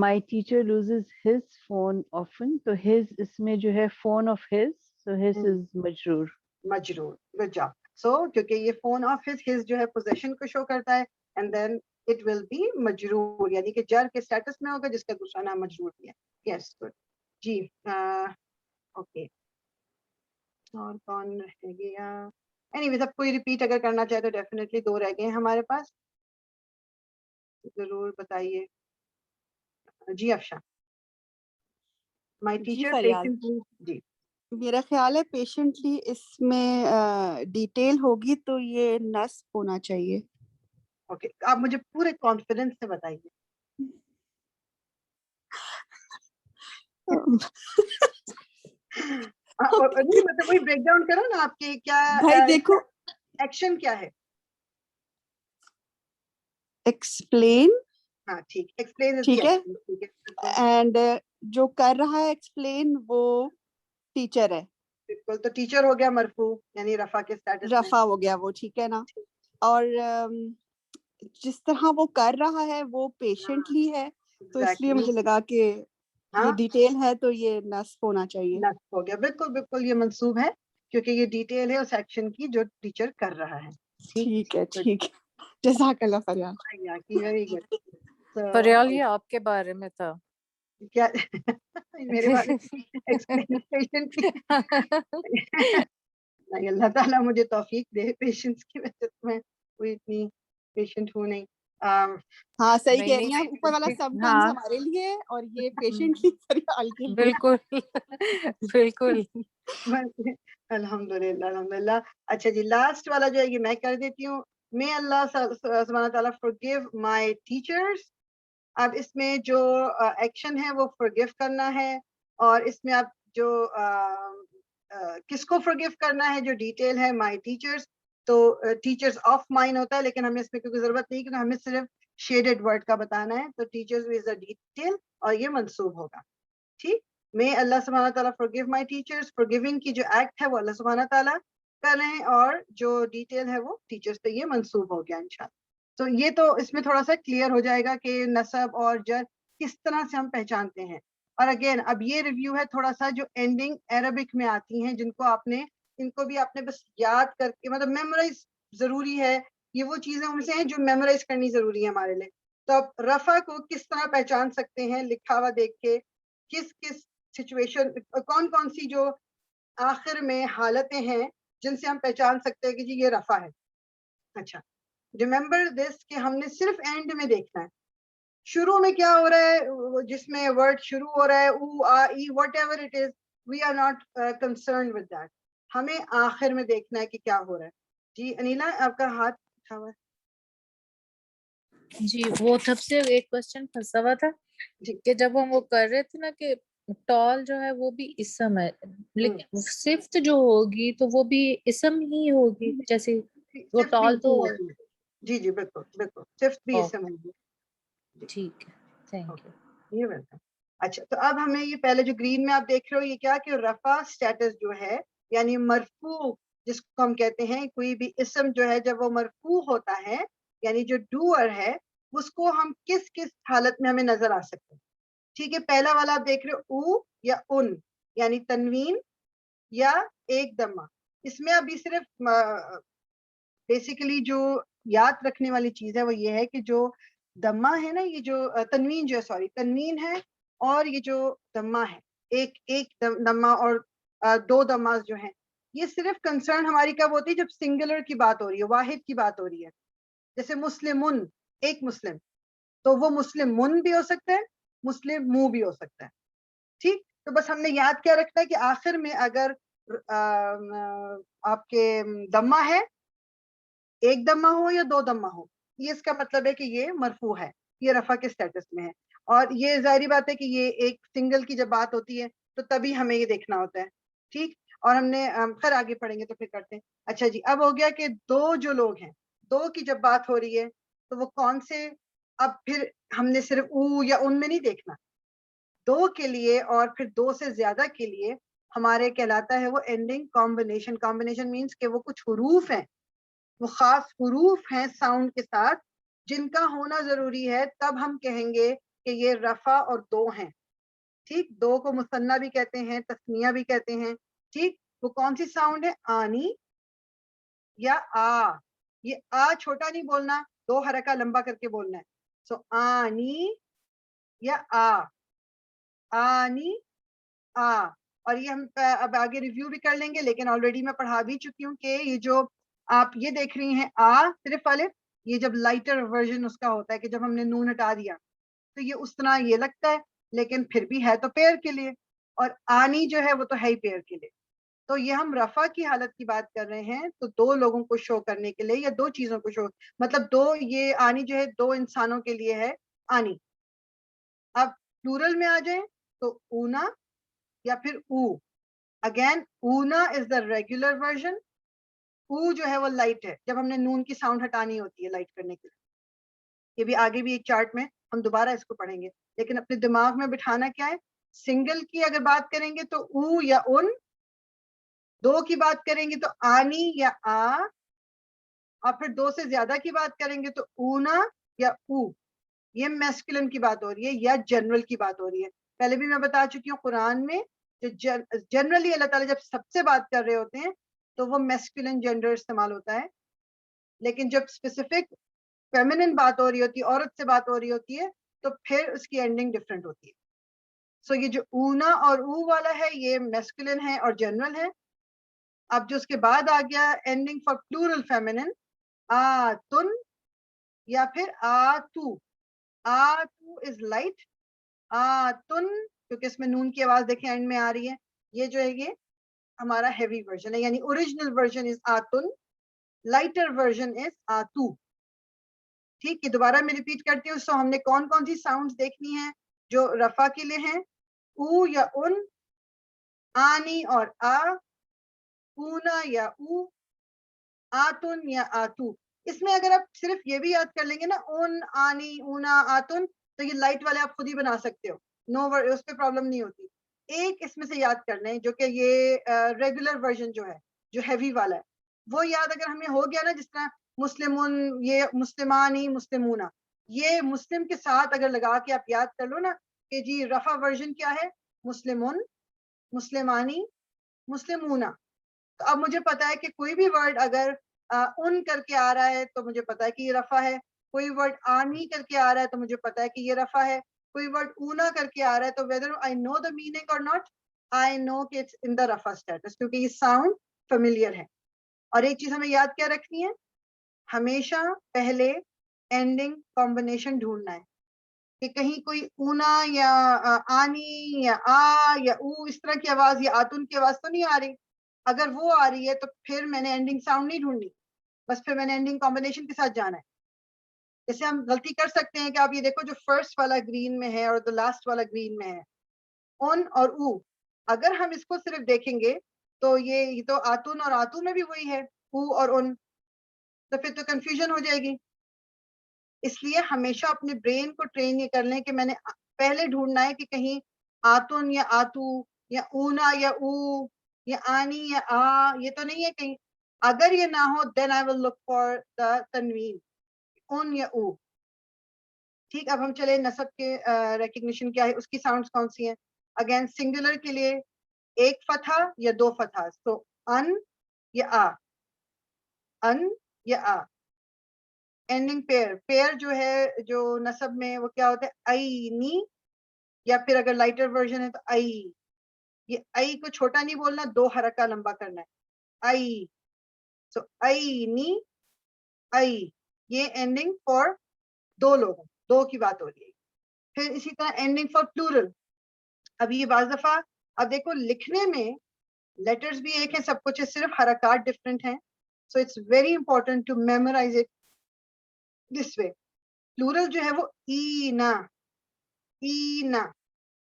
My teacher loses his phone often. تو his اس میں جو ہے phone of his, so his is مجرور. مجرور. Good job. So کیونکہ یہ phone of his جو ہے possession کو شو کرتا ہے, and then it will be مجرور, یعنی کہ جر کے اسٹیٹس میں ہوگا جس کا دوسرا نام مجرور بھی ہے. Yes, good. جی اوکے. اور کون رہ گیا؟ Anyways, اب کوئی ریپیٹ اگر کرنا چاہے تو ڈیفینیٹلی 2 رہ گئے ہیں ہمارے پاس, ضرور بتائیے. جی افشا. My teacher patiently. جی میرا خیال ہے پیشنٹلی اس میں ڈیٹیل ہوگی تو یہ نصب ہونا چاہیے. اوکے, آپ مجھے پورے کانفیڈنس سے بتائیے. مطلب وہی بریک ڈاؤن کرو نا آپ کے, کیا بھائی دیکھو ایکشن کیا ہے؟ ایکسپلین. ہاں ٹھیک, ایکسپلین ٹھیک ہے, اینڈ جو کر رہا ہے ایکسپلین وہ ٹیچر ہے. بالکل. تو ٹیچر ہو گیا مرفوع, یعنی رفع کے اسٹیٹس میں رفع ہو گیا وہ, ٹھیک ہے نا. اور جس طرح وہ کر رہا ہے وہ پیشنٹلی ہے, تو اس لیے مجھے لگا کہ یہ ڈیٹیل ہے تو یہ نصب ہونا چاہیے. نصب ہو گیا. بالکل بالکل یہ منصوب ہے کیونکہ یہ ڈیٹیل ہے اس ایکشن کی جو ٹیچر کر رہا ہے. ٹھیک ہے, ٹھیک ہے. جزاک اللہ فریال. Very good. فریال یہ آپ کے بارے میں تھا کیا؟ میرے بارے میں نہیں, اللہ تعالیٰ مجھے توفیق دے پیشنس کی. وجہ سے میں کوئی اتنی پیشنٹ ہوں نہیں. ہاں صحیح کہہ رہی ہیں, اوپر والا سم ٹائمز ہمارے لیے اور یہ پیشنٹلی فریال کے لیے. بالکل بالکل. الحمدللہ الحمدللہ. اچھا جی, لاسٹ والا جو ہے یہ میں کر دیتی ہوں. May Allah سبحانہ تعالیٰ forgive my teachers. اب اس میں جو ایکشن ہے وہ forgive کرنا ہے, اور اس میں اب جو کس کو forgive کرنا ہے, جو ڈیٹیل ہے my teachers, تو teachers of mine ہوتا ہے, لیکن ہمیں اس میں کیونکہ ضرورت نہیں, کیونکہ ہمیں صرف shaded word کا بتانا ہے. تو teachers is a detail اور یہ منصوب ہوگا. ٹھیک. میں اللہ سبحانہ تعالیٰ forgive my teachers. forgiving کی جو ایکٹ ہے وہ اللہ سبحانہ تعالیٰ کر رہے ہیں, اور جو ڈیٹیل ہے وہ ٹیچرز پہ یہ منصوب ہو گیا انشاءاللہ. تو یہ تو اس میں تھوڑا سا کلیئر ہو جائے گا کہ نصب اور جر کس طرح سے ہم پہچانتے ہیں. اور اگین اب یہ ریویو ہے تھوڑا سا جو اینڈنگ عربک میں آتی ہیں جن کو آپ نے ان کو بھی آپ نے بس یاد کر کے مطلب میمورائز ضروری ہے. یہ وہ چیزیں ان سے ہیں جو میمورائز کرنی ضروری ہے ہمارے لیے. تو اب رفع کو کس طرح پہچان سکتے ہیں لکھا ہوا دیکھ کے, کس کس سچویشن کون کون سی جو آخر میں حالتیں ہیں جن سے ہم پہچان سکتے ہیں کہ جی یہ رفع ہے. اچھا ریمبر دس کہ ہم نے صرف اینڈ میں دیکھنا ہے. شروع میں کیا ہو رہا ہے جس میں ورڈ شروع ہو رہا ہے او آ ای whatever it is, we are not concerned with that. ہمیں آخر میں دیکھنا ہے کہ کیا ہو رہا ہے. جی انیلا آپ کا ہاتھ اٹھا ہوا ہے. جی وہ تب سے ایک کوشچن پھنسا ہوا تھا کہ جب ہم وہ کر رہے تھے نا کہ ٹال جو ہے وہ بھی اسم ہے, لیکن صفت جو ہوگی تو وہ بھی اسم ہی ہوگی, جیسے وہ ٹال تو جی جی بالکل بالکل صفت بھی اسم ہوگی. ٹھیک ہے, تھینک یو. یہ ویلکم. اچھا تو اب ہمیں یہ پہلے جو گرین میں آپ دیکھ رہے ہو یہ کیا کہ رفع سٹیٹس جو ہے یعنی مرفوع جس کو ہم کہتے ہیں, کوئی بھی اسم جو ہے جب وہ مرفوع ہوتا ہے یعنی جو ڈوئر ہے اس کو ہم کس کس حالت میں ہمیں نظر آ سکتے ہیں. ٹھیک ہے, پہلا والا آپ دیکھ رہے ہو او یا ان یعنی تنوین یا ایک دمہ. اس میں ابھی صرف بیسیکلی جو یاد رکھنے والی چیز ہے وہ یہ ہے کہ جو دمہ ہے نا, یہ جو تنوین جو ہے سوری تنوین ہے اور یہ جو دمہ ہے ایک ایک دمہ اور دو دمہ جو ہیں, یہ صرف کنسرن ہماری کب ہوتی ہے جب سنگولر کی بات ہو رہی ہے, واحد کی بات ہو رہی ہے. جیسے مسلمن ایک مسلم, تو وہ مسلم من بھی ہو سکتا ہے مسلم منہ بھی ہو سکتا ہے. ٹھیک, تو بس ہم نے یاد کیا رکھنا ہے کہ آخر میں اگر آپ کے دمہ ہے, ایک دمہ ہو یا دو دمہ ہو, یہ اس کا مطلب ہے کہ یہ مرفوع ہے, یہ رفع کے سٹیٹس میں ہے. اور یہ ظاہری بات ہے کہ یہ ایک سنگل کی جب بات ہوتی ہے تو تبھی ہمیں یہ دیکھنا ہوتا ہے. ٹھیک, اور ہم نے خیر آگے پڑھیں گے تو پھر کرتے ہیں. اچھا جی, اب ہو گیا کہ دو جو لوگ ہیں, دو کی جب بات ہو رہی ہے تو وہ کون سے, اب پھر ہم نے صرف او یا ان میں نہیں دیکھنا, دو کے لیے اور پھر دو سے زیادہ کے لیے ہمارے کہلاتا ہے وہ اینڈنگ کمبینیشن. کمبینیشن مینس کہ وہ کچھ حروف ہیں, وہ خاص حروف ہیں ساؤنڈ کے ساتھ جن کا ہونا ضروری ہے, تب ہم کہیں گے کہ یہ رفع اور دو ہیں. ٹھیک, دو کو مثنیٰ بھی کہتے ہیں تثنیہ بھی کہتے ہیں. ٹھیک, وہ کون سی ساؤنڈ ہے, آنی یا آ. یہ آ چھوٹا نہیں بولنا, دو حرکہ لمبا کر کے بولنا ہے. سو آنی یا آ, آنی آ. اور یہ ہم اب آگے ریویو بھی کر لیں گے, لیکن آلریڈی میں پڑھا بھی چکی ہوں کہ یہ جو آپ یہ دیکھ رہی ہیں آ صرف الف, یہ جب لائٹر ورژن اس کا ہوتا ہے کہ جب ہم نے نون ہٹا دیا تو یہ اس طرح یہ لگتا ہے, لیکن پھر بھی ہے تو پیر کے لیے, اور آنی جو ہے وہ تو ہے ہی پیر کے لیے. تو یہ ہم رفع کی حالت کی بات کر رہے ہیں, تو دو لوگوں کو شو کرنے کے لیے یا دو چیزوں کو شو, مطلب دو, یہ آنی جو ہے دو انسانوں کے لیے ہے آنی. اب پلورل میں آ جائیں تو اونا یا پھر او. اگین اونا از دا ریگولر ورژن, او جو ہے وہ لائٹ ہے جب ہم نے نون کی ساؤنڈ ہٹانی ہوتی ہے لائٹ کرنے کے لیے. یہ بھی آگے بھی ایک چارٹ میں ہم دوبارہ اس کو پڑھیں گے, لیکن اپنے دماغ میں بٹھانا کیا ہے, سنگل کی اگر بات کریں گے تو او یا ان, دو کی بات کریں گے تو آنی یا آ, اور پھر دو سے زیادہ کی بات کریں گے تو اونا یا او. یہ میسکولن کی بات ہو رہی ہے یا جنرل کی بات ہو رہی ہے. پہلے بھی میں بتا چکی ہوں قرآن میں جنرلی اللہ تعالیٰ جب سب سے بات کر رہے ہوتے ہیں تو وہ میسکولن جینڈر استعمال ہوتا ہے, لیکن جب اسپیسیفک فیمنن بات ہو رہی ہوتی ہے, عورت سے بات ہو رہی ہوتی ہے, تو پھر اس کی اینڈنگ ڈفرینٹ ہوتی ہے. سو یہ جو اونا اور او والا ہے یہ میسکولن ہے اور جنرل ہے. اب جو اس کے بعد آ گیا اینڈنگ فار پلورل فیمنن, آتن یا پھر آتو. آتو از لائٹ, آتن کیونکہ اس میں نون کی آواز دیکھیں اینڈ میں آ رہی ہے, یہ جو ہے یہ ہمارا ہیوی ورژن ہے, یعنی اوریجنل ورژن از آتن, لائٹر ورژن از آتو. ٹھیک, یہ دوبارہ میں ریپیٹ کرتی ہوں. سو ہم نے کون کون سی ساؤنڈز دیکھنی ہیں جو رفع کے لیے ہیں, او یا ان, آنی اور آ, اونا یا او, آتن یا آتو. اس میں اگر آپ صرف یہ بھی یاد کر لیں گے نا, اون, آنی, اونا, آتن, تو یہ لائٹ والے آپ خود ہی بنا سکتے ہو, نو اس پہ پرابلم نہیں ہوتی. ایک اس میں سے یاد کر لیں جو کہ یہ ریگولر ورژن جو ہے جو ہیوی والا ہے, وہ یاد اگر ہمیں ہو گیا نا, جس طرح مسلمون, یہ مسلمانی, مسلمونہ, یہ مسلم کے ساتھ اگر لگا کے آپ یاد کر لو نا کہ جی رفع ورژن کیا ہے, مسلمون, مسلمانی, مسلمونا. تو اب مجھے پتا ہے کہ کوئی بھی ورڈ اگر ان کر کے آ رہا ہے تو مجھے پتا ہے کہ یہ رفع ہے, کوئی ورڈ آنی کر کے آ رہا ہے تو مجھے پتا ہے کہ یہ رفع ہے, کوئی ورڈ اونا کر کے آ رہا ہے تو whether I know the meaning or not, I know کہ it's in the رفع status, کیونکہ یہ ساؤنڈ فیملیئر ہے. اور ایک چیز ہمیں یاد کیا رکھنی ہے, ہمیشہ پہلے اینڈنگ کمبینیشن ڈھونڈنا ہے کہ کہیں کوئی اونا یا آنی یا آ یا او اس طرح کی آواز یا آتون کی آواز تو نہیں آ رہی. اگر وہ آ رہی ہے تو پھر میں نے اینڈنگ ساؤنڈ نہیں ڈھونڈنی, بس پھر میں نے اینڈنگ کمبینیشن کے ساتھ جانا ہے. جیسے ہم غلطی کر سکتے ہیں کہ آپ یہ دیکھو جو فرسٹ والا گرین میں ہے اور لاسٹ والا گرین میں ہے, اون اور او, اگر ہم اس کو صرف دیکھیں گے تو یہ تو آتون اور آتو میں بھی وہی ہے, او اور ان, تو پھر تو کنفیوژن ہو جائے گی. اس لیے ہمیشہ اپنے برین کو ٹرین یہ کر لیں کہ میں نے پہلے ڈھونڈنا ہے کہ کہیں آتون یا آتو یا اونا یا او یا آنی یا آ یہ تو نہیں ہے کہیں. اگر یہ نہ ہو then I will look for the تنوین, اون یا او. ٹھیک, اب ہم چلے نصب کے ریکگنیشن کیا ہے, اس کی ساؤنڈز کون سی ہیں. اگین سنگولر کے لیے ایک فتحہ یا دو فتحہ, تو ان یا آ, ان یا آ. اینڈنگ پیئر, پیئر جو ہے جو نصب میں وہ کیا ہوتا ہے, ای نی, یا پھر اگر لائٹر ورژن ہے تو ای. یہ ای کو چھوٹا نہیں بولنا, دو حرکہ لمبا کرنا ہے, ای. سو ای نی ای, یہ اینڈنگ فار دو لوگوں, دو کی بات ہو رہی ہے. پھر اسی طرح اینڈنگ فار پلورل. اب یہ بعض دفعہ اب دیکھو لکھنے میں لیٹرز بھی ایک ہیں, سب کچھ ہے, صرف حرکات ڈفرینٹ ہیں. So it's very important to memorise it this way. Plural جو ہے وہ اینا, اینا,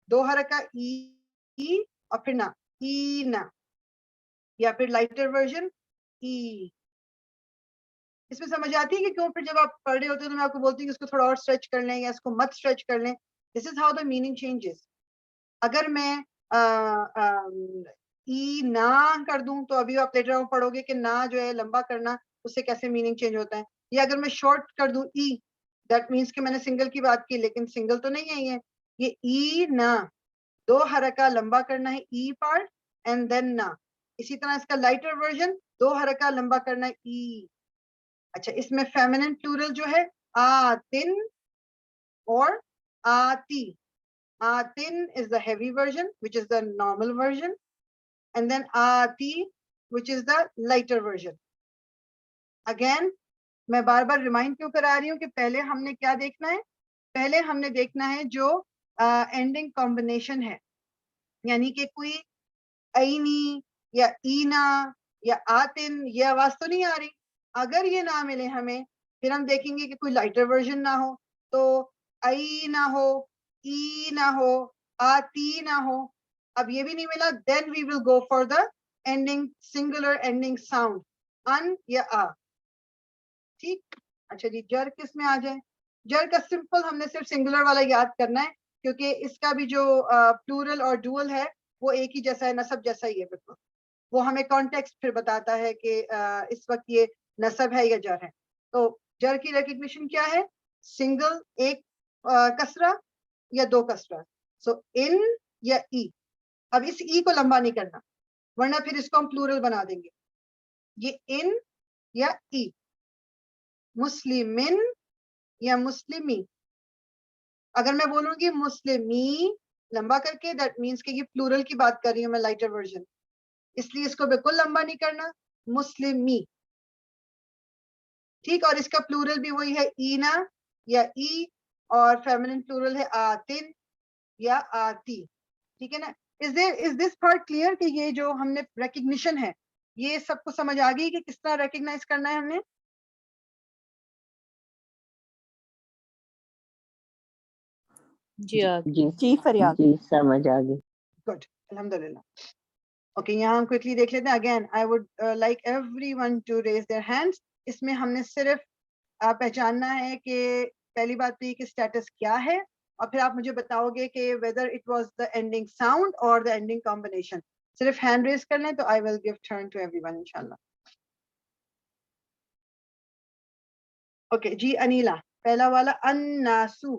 دو حرکہ ای اور پھر نا, اینا. یا پھر لائٹر ورژن ای. اس میں سمجھ آتی ہے کہ کیوں پھر جب آپ پڑھ رہے ہوتے ہیں تو میں آپ کو بولتی ہوں کہ اس کو تھوڑا اور اسٹریچ کر لیں یا اس کو مت اسٹریچ کر لیں. This is how the meaning changes. اگر میں ای نا کر دوں تو ابھی آپ لیٹر پڑھو گے کہ نا جو ہے لمبا کرنا, اس سے کیسے میننگ چینج ہوتا ہے. یا اگر میں شارٹ کر دوں ای, دیٹ مینس کہ میں نے سنگل کی بات کی, لیکن سنگل تو نہیں ہے یہ ای نا, دو حرکہ لمبا کرنا ہے ای پارٹ اینڈ دین نا. اسی طرح اس کا لائٹر ورژن دو حرکہ لمبا کرنا ہے ای. اچھا, اس میں فیمنن پلورل جو ہے آتن اور آتی. آتن is the heavy version which is the normal version, and then آتی which is the lighter version. Again میں بار بار ریمائنڈ کیوں کرا رہی ہوں کہ پہلے ہم نے کیا دیکھنا ہے, پہلے ہم نے دیکھنا ہے جو اینڈنگ کمبینیشن ہے, یعنی کہ کوئی اینی یا اینا یا آتن یہ آواز تو نہیں آ رہی. اگر یہ نہ ملے ہمیں پھر ہم دیکھیں گے کہ کوئی لائٹر ورژن نہ ہو, تو ای نہ ہو, ای نہ ہو, آتی نہ ہو. اب یہ بھی نہیں ملا, then we will go for the ending singular ending sound, ان یا آ. ٹھیک, اچھا جی, جر کس میں آ جائے. جر کا سمپل ہم نے صرف سنگولر والا یاد کرنا ہے, کیونکہ اس کا بھی جو پلورل اور ڈوئل ہے وہ ایک ہی جیسا ہے, نصب جیسا ہی ہے بالکل. وہ ہمیں کانٹیکسٹ پھر بتاتا ہے کہ اس وقت یہ نصب ہے یا جر ہے. تو جر کی ریکگنیشن کیا ہے, سنگل ایک کسرہ یا دو کسرہ. سو ان یا ای. اب اس ای کو لمبا نہیں کرنا ورنہ پھر اس کو ہم پلورل بنا دیں گے. یہ ان یا ای. مسلمن یا مسلمی. اگر میں بولوں گی مسلمی لمبا کر کے, دیٹ مینس کہ یہ پلورل کی بات کر رہی ہوں میں, لائٹر ورژن, اس لیے اس کو بالکل لمبا نہیں کرنا, مسلمی. ٹھیک, اور اس کا پلورل بھی وہی ہے اینا یا ای, اور فیمنن پلورل ہے آتن یا آتی. ٹھیک ہے نا. is this part clear کہ یہ جو ہم نے ریکگنیشن ہے یہ سب کو سمجھ آ گئی کہ کس طرح ریکگنائز کرنا ہے ہم نے. جی فریاد, جی سمجھ آ گئی. گڈ, الحمدللہ. اوکے, یہاں ہم کوئکلی دیکھ لیتے ہیں. Again I would like everyone to raise their hands. اس میں ہم نے صرف پہچاننا ہے کہ پہلی بات تو یہ کہ اسٹیٹس کیا ہے, اور پھر آپ مجھے بتاؤ گے کہ whether it was the ending sound or the ending combination. صرف ہینڈ ریز کر لیں تو I will give turn to everyone انشاءاللہ. اوکے جی, انیلا پہلا والا, الناسو.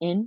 in.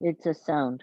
It's a sound.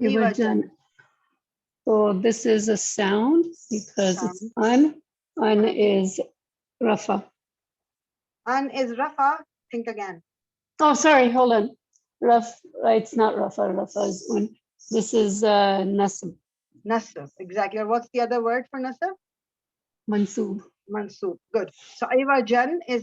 Ivajan. So this is a sound because it's un. Un is rafa. An is rafa. Think again. Oh, sorry, hold on. Right, it's not rafa. Rafa is un. This is nasab. Nasab. Exactly. Or what's the other word for nasab? Mansoob. Mansoob. Good. So Iwajan is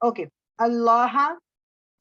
Okay. Allah.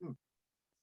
10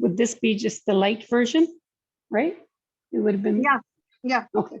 would this be just the light version, right? It would have been okay.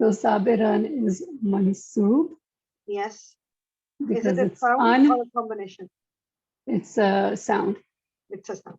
So sabiran is mansoob Yes. Is because it a it's sound or a combination? It's a sound. It's a sound.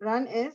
run is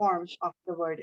form of the word.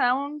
sound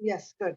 Yes, good.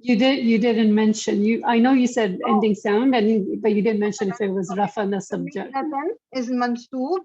You didn't mention, I know you said ending sound but you didn't mention if it was rafa nasab jar. is mansoob,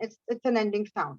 It's an ending sound.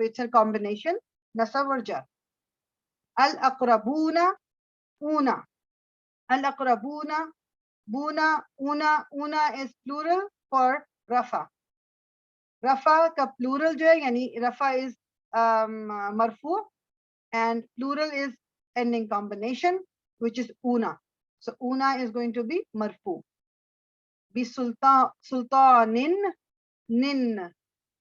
so it's a combination nasab or jar. al aqrabuna, una, al aqrabuna, buna, una is plural for rafa. Rafa ka plural jo hai yani rafa is marfu and plural is ending combination which is una, so una is going to be marfu. Bi sultanin, nin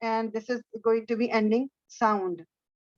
and this is going to be ending sound.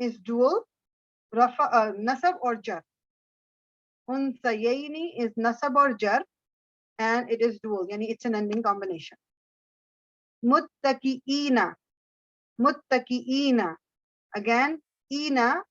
is dual, rafa nasab or jar. Unsayni is nasab or jar and it is dual, yani it's an ending combination. Muttaqiina, again ina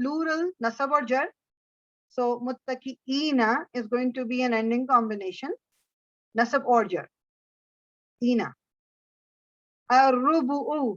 plural nasab or jar, so muttaqiina is going to be an ending combination nasab or jar. Ina. Ar-rubu'u,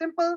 simple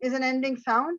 is an ending sound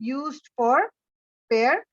used for pair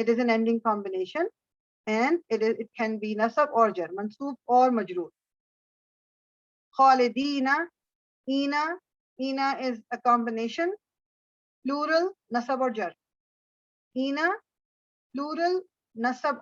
it is an ending combination, and it can be nasab or jar, mansoob or majroor. Khalidina, ina is a combination, plural nasab or jar. ina plural nasab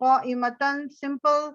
qa'imatan simple,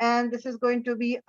And this is going to be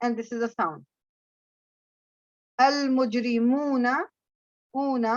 and this is a sound. al mujrimuna, una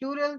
plural,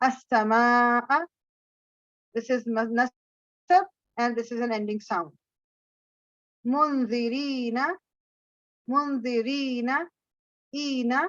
as-samaa, this is nasab and this is an ending sound. munzirina, ina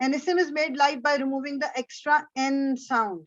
An ism is made light by removing the extra n sound.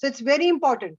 So it's very important.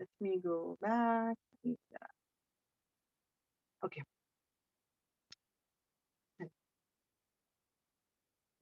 let me go back. Okay.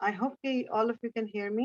I hope all of you can hear me.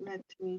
Let me,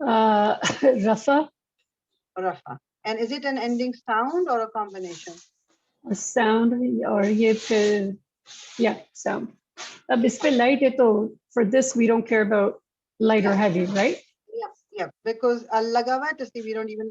Rafa, Rafa. And is it an ending sound or a combination? a sound, or ye phir, yeah, sound. Ab is pe light hai to for this we don't care about light or heavy, right? Yeah, because al laga hua hai to we don't even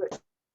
Good.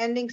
ending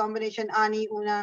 combination ani una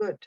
good.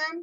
them.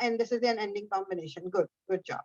and this is an ending combination. Good job.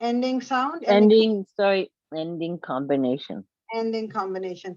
Ending sound. Ending combination. Ending combination.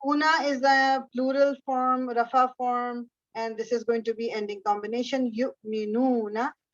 una is the plural form, rafa form, and this is going to be ending combination. yu'minuna.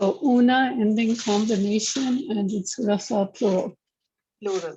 So una ending combination and it's rafa plural.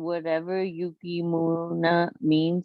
whatever yukimuna means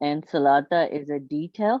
and salata is a detail.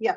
Yeah.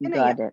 Got it.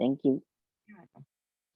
Thank you.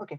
Okay.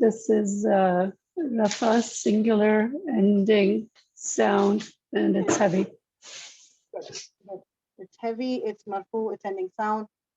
This is Rafa singular ending sound and it's heavy. It's heavy, it's marfu, it's ending sound.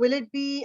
will it be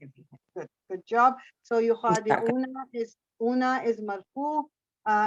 Good, good job. So yukhadi'una is marfu,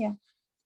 Yeah.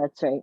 that's right.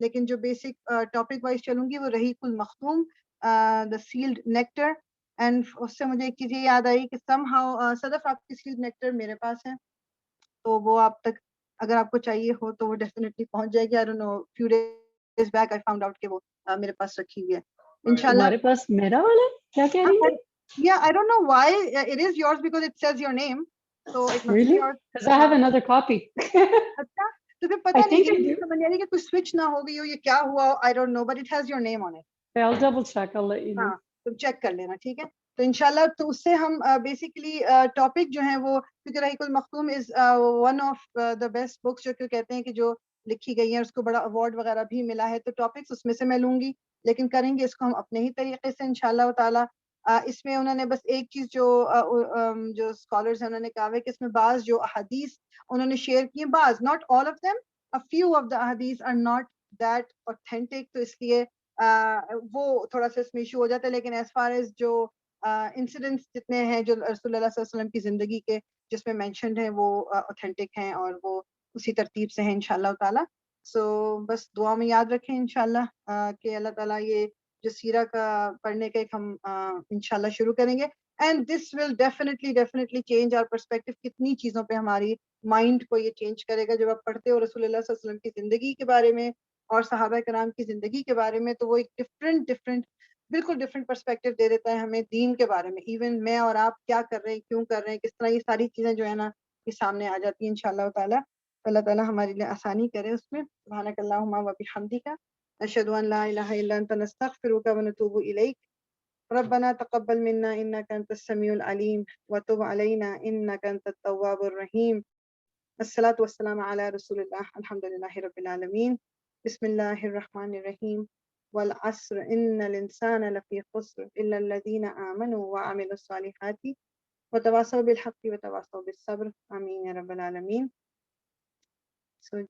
لیکن جو basic topic wise چلوں گی وہ رحیق المختوم دا salad nectar. And اس سے مجھے ایک چیز یہ یاد آئی کہ سم ہاؤ صدف آپ کی سیلڈ نیکٹر میرے پاس ہے, تو وہ آپ تک اگر آپ کو چاہیے ہو تو وہ ڈیفینیٹلی پہنچ جائے گی. I don't know few days back I found out کہ وہ میرے پاس رکھی ہوئی ہے. انشاءاللہ ہمارے پاس میرا والا کیا کہہ رہی ہے؟ Yeah, I don't know why it is yours because it says your name. So it must Really? be yours. Because I have another copy. اچھا تو پھر پتہ I نہیں think I یہ do. سمجھ آ رہی ہے کہ کوئی سوئچ نہ ہو گئی ہو, یہ کیا ہوا ہو, I don't know, but it has your name on it. I'll double check. I'll let you know. ہاں تم چیک کر لینا, ٹھیک ہے. تو انشاءاللہ تو اس سے ہم بیسیکلی ٹاپک جو ہیں وہ, کیونکہ رحیق المختوم is one of the best books جو کہتے ہیں کہ جو لکھی گئی ہیں, اس کو بڑا ایوارڈ وغیرہ بھی ملا ہے, تو ٹاپکس اس میں سے میں لوں گی, لیکن کریں گے اس کو ہم اپنے ہی طریقے سے انشاءاللہ تعالی. اس میں انہوں نے بس ایک چیز جو اسکالرز ہیں انہوں نے کہا ہے کہ اس میں بعض جو احادیث انہوں نے شیئر کی ہیں, بعض, not all of them, a few of the ahadith are not that authentic, تو اس لیے وہ تھوڑا سا اس میں ایشو ہو جاتا ہے. لیکن ایز فار ایز جو انسیڈنٹس جتنے ہیں جو رسول اللہ صلی اللہ علیہ وسلم کی زندگی کے جس میں مینشنڈ ہیں وہ اوتھینٹک ہیں اور وہ اسی ترتیب سے ہیں انشاءاللہ تعالی. سو بس دعا میں یاد رکھیں انشاءاللہ کہ اللہ تعالیٰ یہ جو سیرہ کا پڑھنے کا ایک ہم انشاءاللہ شروع کریں گے, and this will definitely change our perspective. کتنی چیزوں پہ ہماری مائنڈ کو یہ چینج کرے گا جب آپ پڑھتے ہو رسول اللہ صلی اللہ علیہ وسلم کی زندگی کے بارے میں اور صحابہ کرام کی زندگی کے بارے میں, تو وہ ایک بالکل ڈفرینٹ پرسپیکٹو دے دیتا ہے ہمیں دین کے بارے میں. ایون میں اور آپ کیا کر رہے ہیں, کیوں کر رہے ہیں, کس طرح, یہ ساری چیزیں جو ہے نا یہ سامنے آ جاتی ہیں انشاءاللہ تعالیٰ. اللہ تعالیٰ ہمارے لیے آسانی کرے اس میں. سبحانک اللہم و بحمدک, اشہد ان لا الہ الا انت, نستغفرک و نتوب الیک. ربنا تقبل منا انك انت السميع العليم وتب علينا انك انت التواب الرحيم. الصلاة والسلام على رسول الله, الحمد لله رب العالمين. بسم الله الرحمن الرحيم. والعصر ان الانسان لفي خسر الا الذين آمنوا وعملوا الصالحات وتواصوا بالحق وتواصوا بالصبر. آمين يا رب العالمين. So